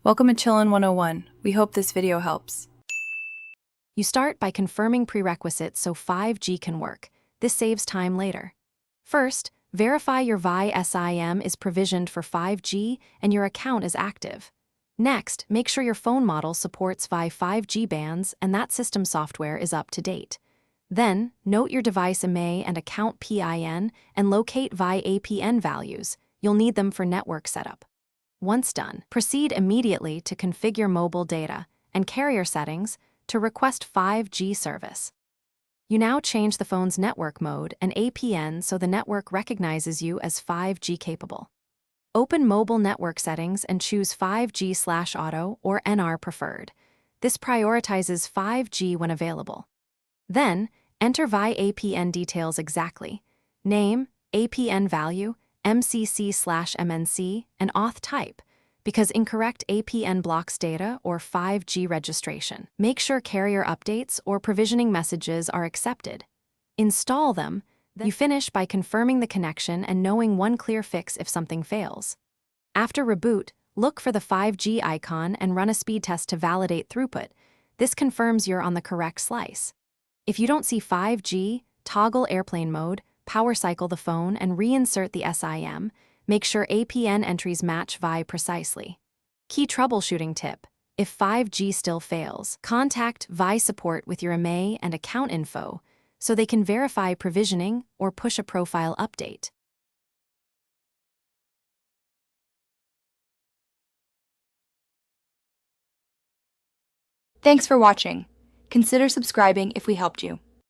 Welcome to Chillin' 101. We hope this video helps. You start by confirming prerequisites so 5G can work. This saves time later. First, verify your Vi SIM is provisioned for 5G and your account is active. Next, make sure your phone model supports Vi 5G bands and that system software is up to date. Then, note your device IMEI and account PIN and locate Vi APN values. You'll need them for network setup. Once done, proceed immediately to configure mobile data and carrier settings to request 5G service. You now change the phone's network mode and APN so the network recognizes you as 5G capable. Open mobile network settings and choose 5G/auto or NR preferred. This prioritizes 5G when available. Then, enter Vi APN details exactly: name, APN value, MCC/MNC, and auth type, because incorrect APN blocks data or 5G registration. Make sure carrier updates or provisioning messages are accepted. Install them. You finish by confirming the connection and knowing one clear fix if something fails. After reboot, look for the 5G icon and run a speed test to validate throughput. This confirms you're on the correct slice. If you don't see 5G, toggle airplane mode, power cycle the phone and reinsert the SIM. Make sure APN entries match Vi precisely. Key troubleshooting tip: if 5G still fails, contact Vi support with your IMEI and account info so they can verify provisioning or push a profile update. Thanks for watching. Consider subscribing if we helped you.